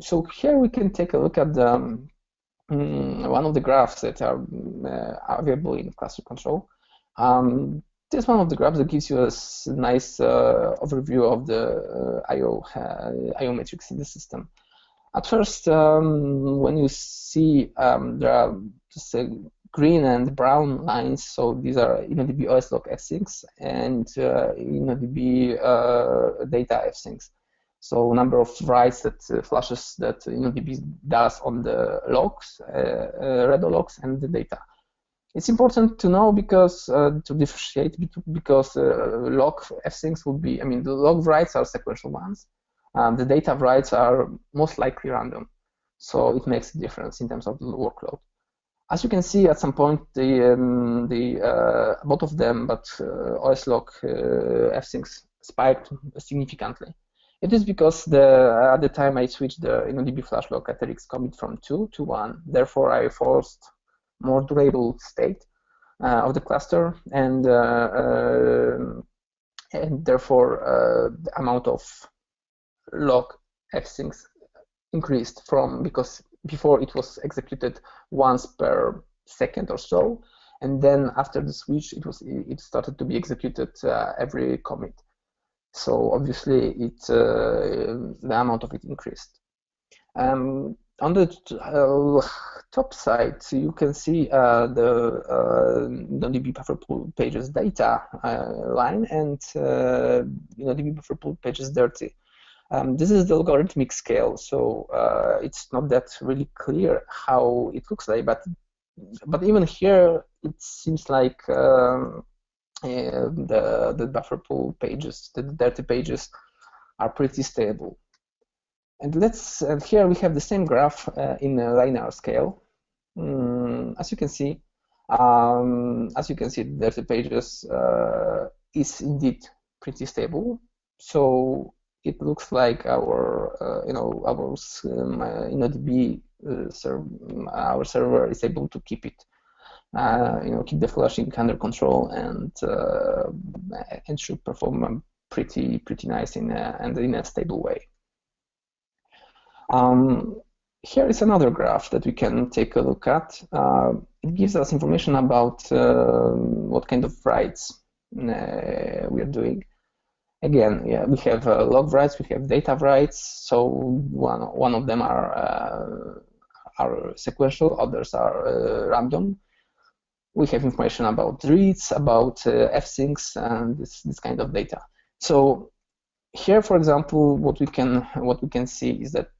So here we can take a look at the, one of the graphs that are available in cluster control. This is one of the graphs that gives you a nice overview of the I/O metrics in the system. At first, when you see there are just green and brown lines, so these are InnoDB OSLog fsinks and InnoDB data fsinks. So number of writes that flashes that InnoDB does on the logs, redo logs, and the data. It's important to know because to differentiate because log fsinks would be, the log writes are sequential ones. The data writes are most likely random, so it makes a difference in terms of the workload. As you can see, at some point, both of them, but OSLog fsinks spiked significantly. It is because at the time I switched the InnoDB flash log asterisk commit from 2 to 1. Therefore, I forced more durable state of the cluster, and therefore the amount of log fsinks increased because before it was executed once per second or so, and then after the switch it started to be executed every commit. So obviously the amount of it increased. On the top side, you can see the DB buffer pool pages data line and DB buffer pool pages dirty. This is the logarithmic scale, so it's not that really clear how it looks like, but even here it seems like the buffer pool pages, the dirty pages, are pretty stable. And here we have the same graph in a linear scale. As you can see, the dirty pages is indeed pretty stable. So it looks like our InnoDB our server is able to keep it, keep the flashing under control, and should perform pretty nice in a stable way. Here is another graph that we can take a look at. It gives us information about what kind of writes we are doing. Again, yeah, we have log writes, we have data writes. So one of them are sequential, others are random. We have information about reads, about fsinks, and this kind of data. So here, for example, what we can see is that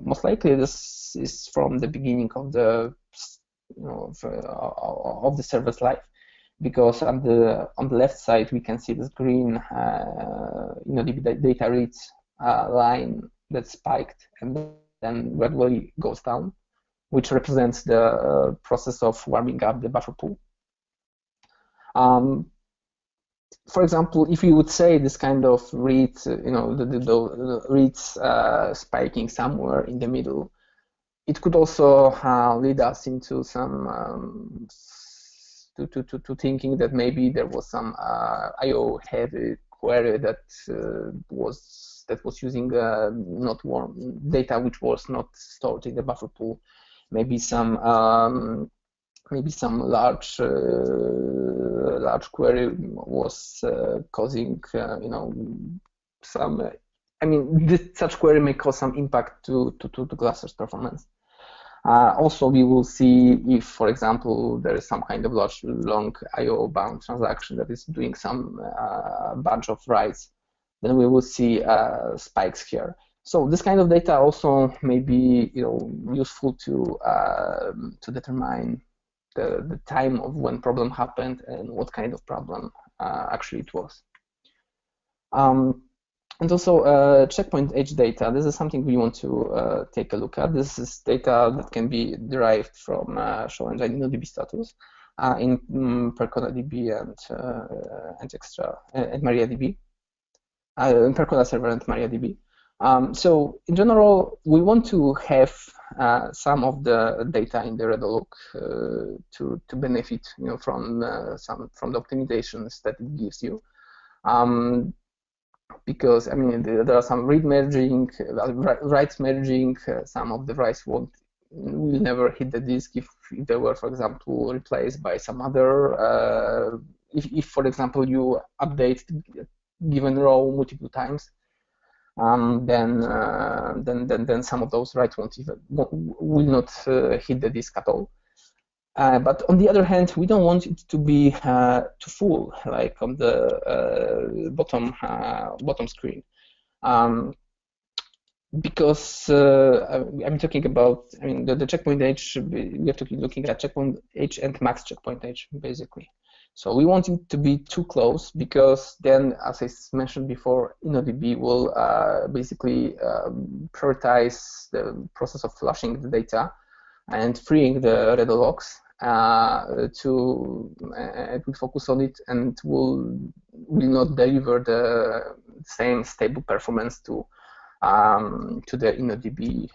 most likely this is from the beginning of the of the server's life, because on the left side we can see this green the data reads line that spiked and then gradually goes down, which represents the process of warming up the buffer pool. For example, if we would say this kind of read, the reads spiking somewhere in the middle, it could also lead us into some to thinking that maybe there was some I/O heavy query that was using not warm data which was not stored in the buffer pool. Maybe some large query was causing some. Such query may cause some impact to the cluster's performance. Also, we will see if, for example, there is some kind of long I/O bound transaction that is doing some bunch of writes, then we will see spikes here. So this kind of data also may be useful to determine the time of when problem happened and what kind of problem actually it was. And also checkpoint age data. This is something we want to take a look at. This is data that can be derived from show engine InnoDB status in Percona DB and MariaDB, in Percona server and MariaDB. So in general, we want to have some of the data in the redo log to benefit from the optimizations that it gives you. because I mean there are some read merging, writes merging. Some of the writes will never hit the disk if they were, for example, replaced by some other. If for example you update given row multiple times, then some of those writes will not hit the disk at all. But on the other hand, we don't want it to be too full, like on the bottom screen, because I'm talking about, I mean, the checkpoint age. We have to be looking at checkpoint age and max checkpoint age, basically. So we want it to be too close, because then, as I mentioned before, InnoDB will basically prioritize the process of flushing the data and freeing the read logs it will focus on it, and will not deliver the same stable performance to the InnoDB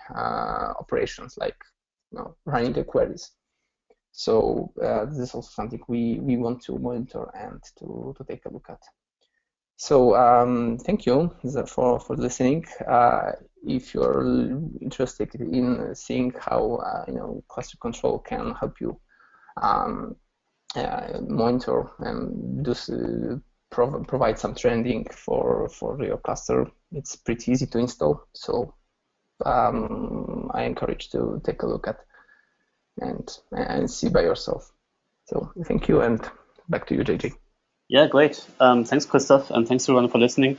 operations, like running the queries. So this is also something we want to monitor and to take a look at. So thank you for listening. If you're interested in seeing how cluster control can help you monitor and provide some trending for your cluster, it's pretty easy to install. So I encourage to take a look at and see by yourself. So thank you, and back to you, JJ. Yeah, great. Thanks, Christoph, and thanks everyone for listening.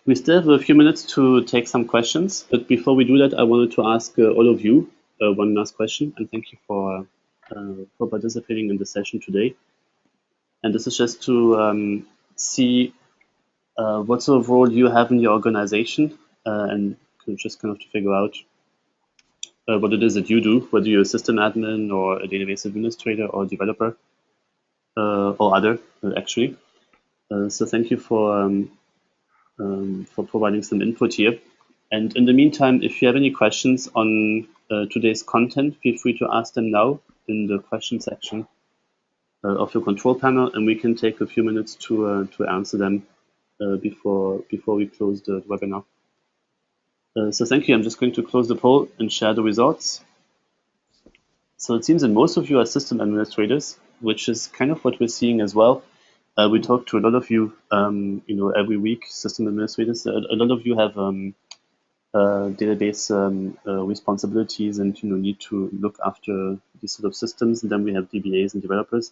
We still have a few minutes to take some questions, but before we do that, I wanted to ask all of you one last question, and thank you for participating in the session today. And this is just to see what sort of role you have in your organization, and just kind of to figure out what it is that you do, whether you're a system admin or a database administrator or developer or other, actually. So thank you for providing some input here. And in the meantime, if you have any questions on today's content, feel free to ask them now in the question section of your control panel, and we can take a few minutes to answer them before we close the webinar. So thank you. I'm just going to close the poll and share the results. So it seems that most of you are system administrators, which is kind of what we're seeing as well. We talk to a lot of you, every week, system administrators. A lot of you have database responsibilities and need to look after these sort of systems. And then we have DBAs and developers.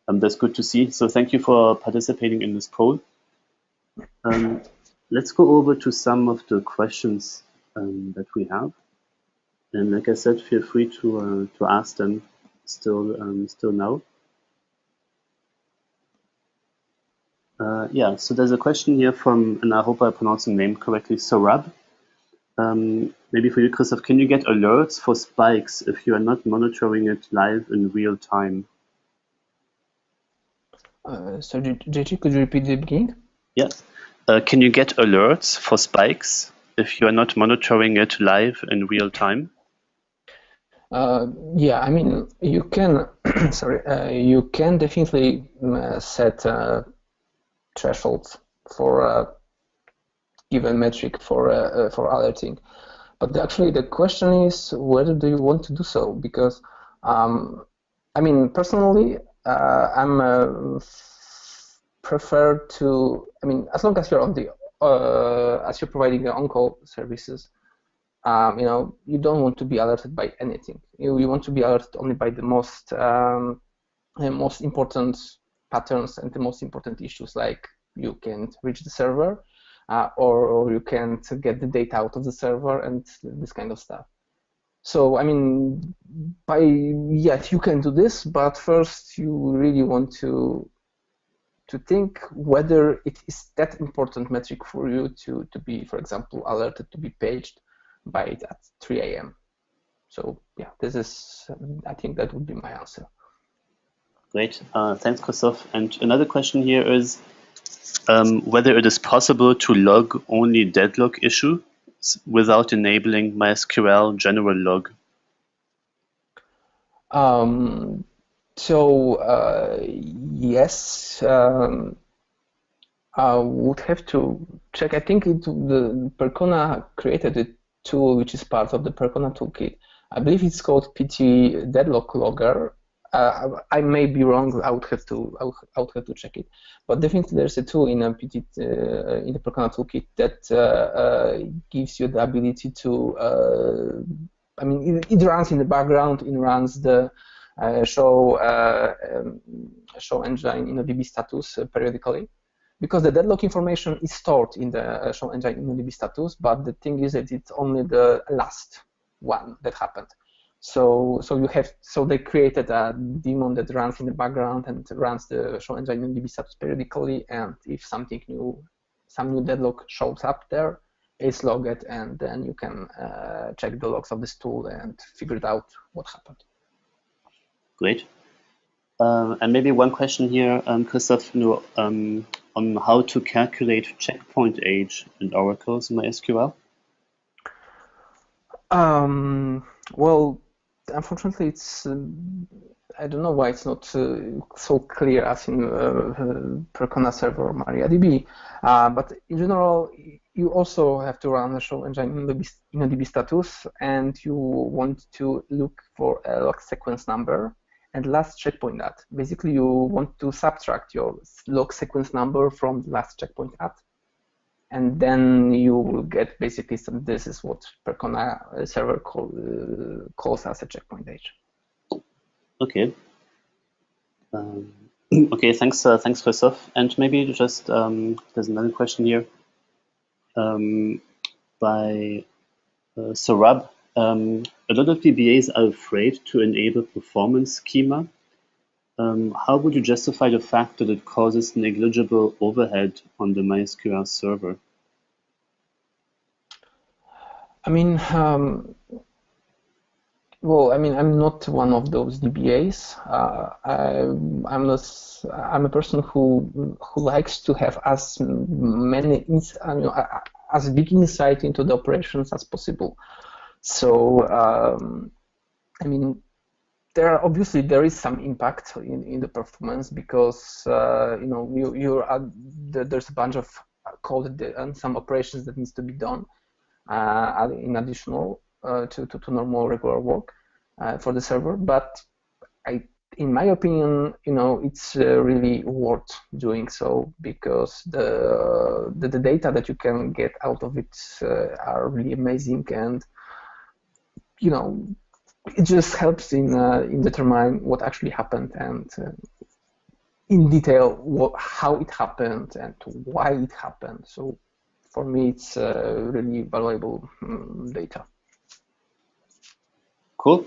That's good to see. So thank you for participating in this poll. Let's go over to some of the questions that we have. And like I said, feel free to ask them still now. Yeah, so there's a question here from, and I hope I pronounced the name correctly, Sorab. Maybe for you, Christoph, can you get alerts for spikes if you are not monitoring it live in real time? So JJ, could you repeat the beginning? Yes. Can you get alerts for spikes if you are not monitoring it live in real time? Yeah, I mean, you can. You can definitely set thresholds for a given metric for alerting, but actually the question is, whether do you want to do so? Because I mean, personally, I'm prefer to. I mean, as long as you're on the as you're providing the on-call services, you don't want to be alerted by anything. You want to be alerted only by the most important patterns and the most important issues, like you can't reach the server, or you can't get the data out of the server, and this kind of stuff. So I mean, you can do this, but first you really want to think whether it is that important metric for you to be, for example, alerted to be paged by it at 3 a.m. So yeah, this is, I think that would be my answer. Great, thanks, Christoph. And another question here is whether it is possible to log only deadlock issues without enabling MySQL general log. So yes, I would have to check. I think the Percona created a tool which is part of the Percona toolkit. I believe it's called PT Deadlock Logger. I may be wrong. I would have to check it. But definitely, there's a tool in a PT in the Percona toolkit that gives you the ability to. I mean, it runs in the background. It runs the show engine in a DB status periodically, because the deadlock information is stored in the show engine in the DB status, but the thing is that it's only the last one that happened. So they created a daemon that runs in the background and runs the show engine in DB status periodically, and if some new deadlock shows up there, it's logged, and then you can check the logs of this tool and figure out what happened. Great. And maybe one question here, Christoph, on how to calculate checkpoint age in Oracle's MySQL? Well, unfortunately, it's I don't know why it's not so clear as in Percona server or MariaDB. But in general, you also have to run a show engine in a DB status, and you want to look for a log sequence number and last checkpoint at. Basically, you want to subtract your log sequence number from the last checkpoint at, and then you will get basically this is what Percona server calls as a checkpoint age. Okay. Okay, thanks, Christoph. And maybe just there's another question here by Sorab. A lot of DBAs are afraid to enable performance schema. How would you justify the fact that it causes negligible overhead on the MySQL server? I mean, well, I mean, I'm not one of those DBAs. I'm a person who likes to have as many, as big insight into the operations as possible. So, I mean, there is some impact in the performance, because there's a bunch of code and some operations that needs to be done in additional to normal regular work for the server. But in my opinion, it's really worth doing so, because the data that you can get out of it are really amazing, and it just helps in determining what actually happened, and in detail how it happened and why it happened. So for me, it's really valuable data. Cool.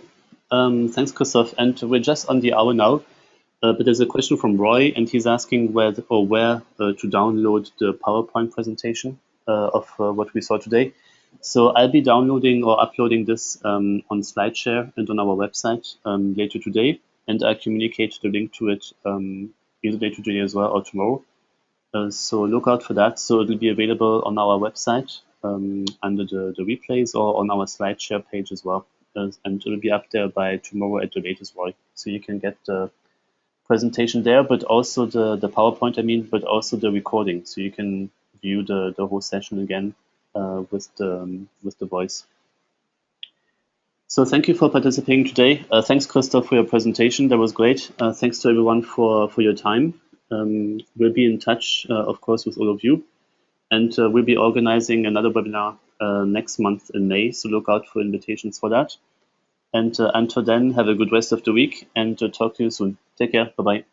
Thanks, Christoph. And we're just on the hour now, but there's a question from Roy, and he's asking where to download the PowerPoint presentation of what we saw today. So I'll be downloading or uploading this on SlideShare and on our website later today, and I'll communicate the link to it either later today as well or tomorrow. So look out for that. So it'll be available on our website under the replays, or on our SlideShare page as well. And it'll be up there by tomorrow at the latest, Roy. So you can get the presentation there, but also the PowerPoint, but also the recording. So you can view the whole session again with the voice. So thank you for participating today. Thanks, Christoph, for your presentation. That was great. Thanks to everyone for your time. We'll be in touch, of course, with all of you. And we'll be organizing another webinar next month in May. So look out for invitations for that. And until then, have a good rest of the week, and talk to you soon. Take care. Bye-bye.